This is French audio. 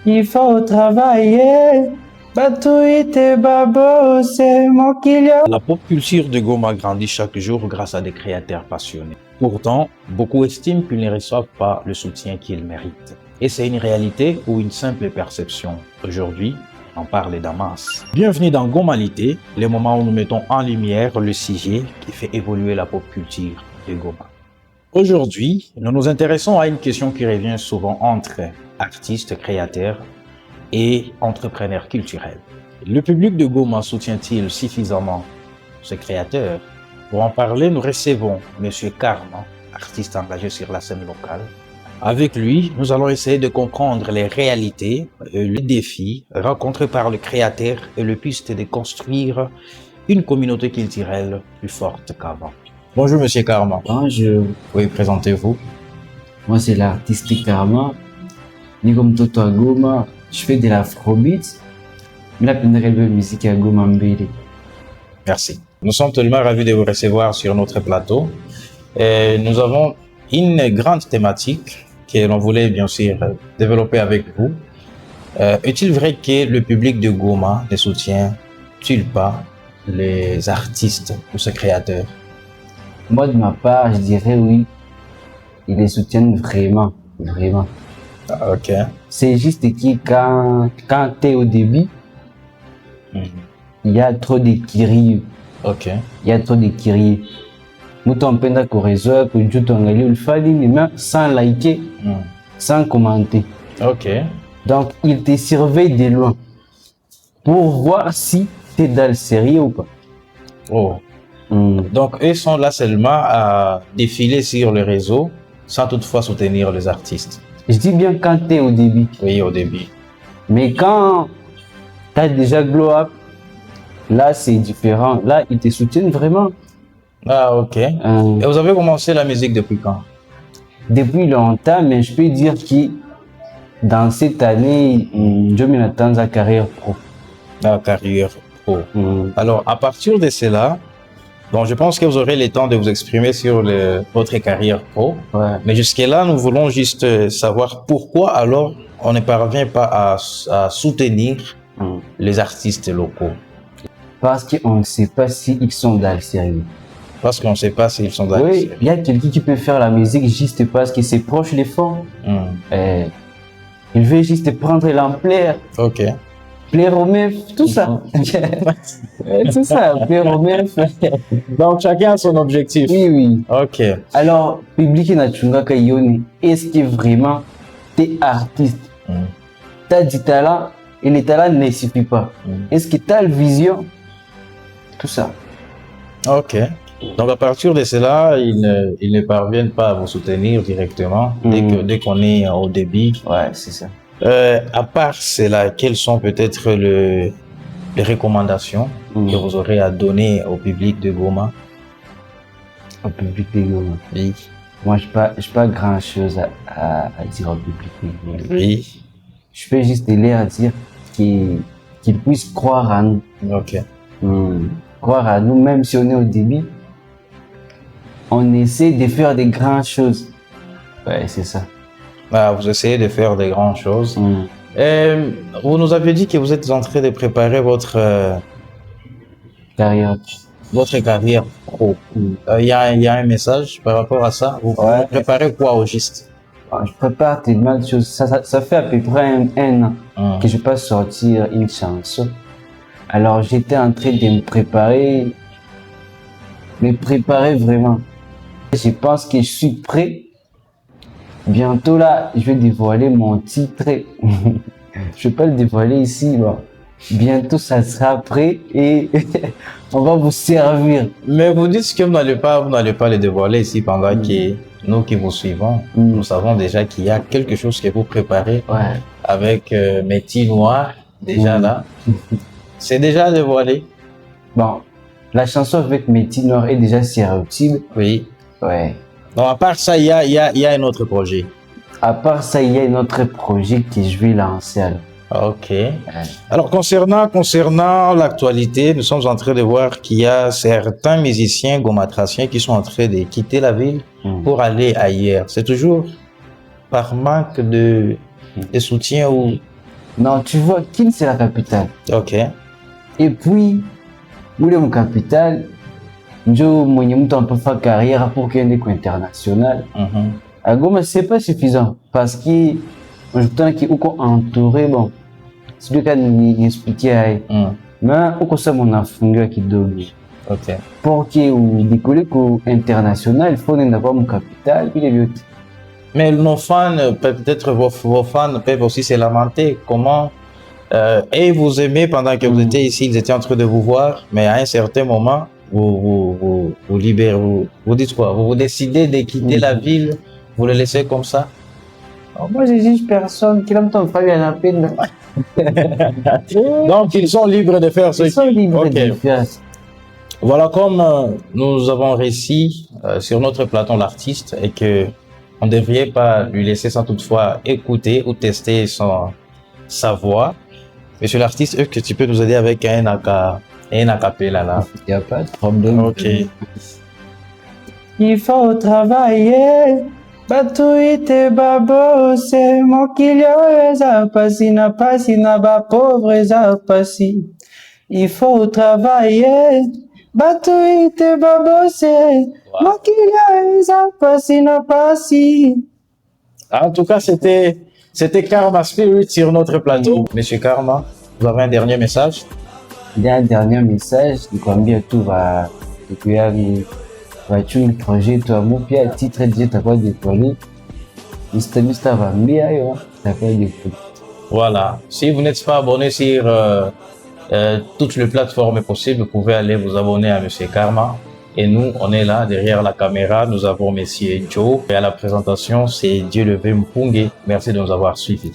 Il faut travailler. Batuite babo, c'est mon kilio. La pop culture de Goma grandit chaque jour grâce à des créateurs passionnés. Pourtant, beaucoup estiment qu'ils ne reçoivent pas le soutien qu'ils méritent. Et c'est une réalité ou une simple perception? Aujourd'hui, on parle d'en masse. Bienvenue dans Gomalité, le moment où nous mettons en lumière le sujet qui fait évoluer la pop culture de Goma. Aujourd'hui, nous nous intéressons à une question qui revient souvent entre artistes, créateurs et entrepreneurs culturels. Le public de Goma soutient-il suffisamment ses créateurs? Pour en parler, nous recevons M. Karma, artiste engagé sur la scène locale. Avec lui, nous allons essayer de comprendre les réalités, les défis rencontrés par le créateur et le piste de construire une communauté culturelle plus forte qu'avant. Bonjour M. Karma. Bonjour. Oui, présentez-vous. Moi, c'est l'artiste Karma. Ni comme Toto à Goma, je fais de l'afrobeat. Mais la peine de musique à Goma Mbele. Merci. Nous sommes tellement ravis de vous recevoir sur notre plateau. Nous avons une grande thématique que l'on voulait bien sûr développer avec vous. Est-il vrai que le public de Goma ne soutient-il pas les artistes ou ses créateurs? Moi, de ma part, je dirais oui. Ils les soutiennent vraiment, vraiment. Ah, ok. C'est juste que quand tu es au début, il y a trop de kiri. Ok. Il y a trop de kiri. Nous t'en peine qu'on réseau, que tu t'en allais le faire, mais sans liker, sans commenter. Ok. Donc, ils te surveillent de loin pour voir si tu es dans le sérieux ou pas. Oh. Donc, eux sont là seulement à défiler sur le réseau sans toutefois soutenir les artistes. Je dis bien quand tu es au début. Oui, au début. Mais quand tu as déjà glow up, là, c'est différent. Là, ils te soutiennent vraiment. Ah, ok. Et vous avez commencé la musique depuis quand? Depuis longtemps, mais je peux dire que dans cette année, je m'attends à carrière pro. La carrière pro. Alors, à partir de cela, bon, je pense que vous aurez le temps de vous exprimer sur votre carrière pro. Ouais. Mais jusque-là, nous voulons juste savoir pourquoi alors on ne parvient pas à soutenir les artistes locaux. Parce qu'on ne sait pas s'ils sont dans le sérieux. Parce qu'on ne sait pas s'ils sont dans le Oui, sérieux. il y a quelqu'un qui peut faire la musique juste parce que c'est proche des fonds. Il veut juste prendre l'ampleur. Ok. Plaire aux meufs, tout ça. C'est ça, plaire aux meufs. Donc, chacun a son objectif. Oui, oui. Ok. Alors, public Nachunga Kayoni, est-ce que vraiment tu es artiste? Tu as du talent et le talent ne suffit pas. Est-ce que tu as la vision? Tout ça. Ok. Donc, à partir de cela, ils ne parviennent pas à vous soutenir directement dès qu'on est au début. Ouais, c'est ça. À part cela, quelles sont peut-être les recommandations que vous aurez à donner au public de Goma? Au public de Goma. Oui. Moi, je n'ai pas grand-chose à dire au public de Goma. Oui. Je peux juste leur dire qu'ils puissent croire en nous. Ok. Croire à nous, même si on est au début. On essaie de faire des grandes choses. Ouais, c'est ça. Ah, vous essayez de faire des grandes choses. Vous nous avez dit que vous êtes en train de préparer votre carrière pro. Il y a un message par rapport à ça. Vous préparez quoi au juste? Je prépare tellement de choses. Ça fait à peu près un an que je peux sortir une chanson. Alors j'étais en train de me préparer vraiment. Je pense que je suis prêt. Bientôt là, je vais dévoiler mon titre. Je vais pas le dévoiler ici. Bon. Bientôt ça sera prêt et on va vous servir. Mais vous dites que vous n'allez pas le dévoiler ici pendant que nous qui vous suivons, nous savons déjà qu'il y a quelque chose que vous préparez avec Métis Noir déjà là. C'est déjà dévoilé. Bon, la chanson avec Métis Noir est déjà sérieuse. Oui. Ouais. Donc à part ça, il y a un autre projet. À part ça, il y a un autre projet que je vais lancer alors. Ok. Alors concernant l'actualité, nous sommes en train de voir qu'il y a certains musiciens gomatraciens qui sont en train de quitter la ville pour aller ailleurs. C'est toujours par manque de soutien ou Non, tu vois, Kin, c'est la capitale. Ok. Et puis, ule mon capitale, njo mwenye mtu anapafanya carrière pour qu'il y ait un international. Mhm. À Goma, c'est pas suffisant parce que unakutana ki uko entouré, bon, sijui kama niexpliquer hai, Mm. mais uko sema unafungiwa kidogo. Ok. Pour que udikole ku international, il faut nenda kwa mkapital vile vyote. Mais nos fans, peut-être vos fans peuvent aussi se lamenter. Comment et vous aimez pendant que vous étiez ici, ils étaient en train de vous voir, mais à un certain moment, vous libérez, vous dites quoi? Vous décidez de quitter la ville, vous le laissez comme ça? Alors, moi, je juge personne, kila mtu amfanya anapenda. Donc, ils sont libres de faire ce Ils sont libres Ok. de faire. Voilà, comme nous avons réussi sur notre plateau l'artiste et que on ne devrait pas lui laisser sans toutefois écouter ou tester sa voix. Monsieur l'artiste, est-ce que tu peux nous aider avec un acapella là? Il n'y a pas de problème. Ok. Il faut travailler, batuite babose, mokili eza pasi na ba pauvre eza pasi. Il faut travailler, batuite babose, mokili eza pasi na pasi. En tout cas, c'était Karma Spirit sur notre plateau. Monsieur Karma, vous avez un dernier message? Il y a un dernier message, nikwambia tu wachungi projet tu mupya, titre je takuwa déployé. Mr. Vambia yo takuwa déployé. Voilà. Si vous n'êtes pas abonné sur toutes les plateformes possibles, vous pouvez aller vous abonner à Monsieur Karma. Et nous, on est là derrière la caméra. Nous avons Monsieur Joe. Et à la présentation, c'est Dieu Levé Mpunge. Merci de nous avoir suivis.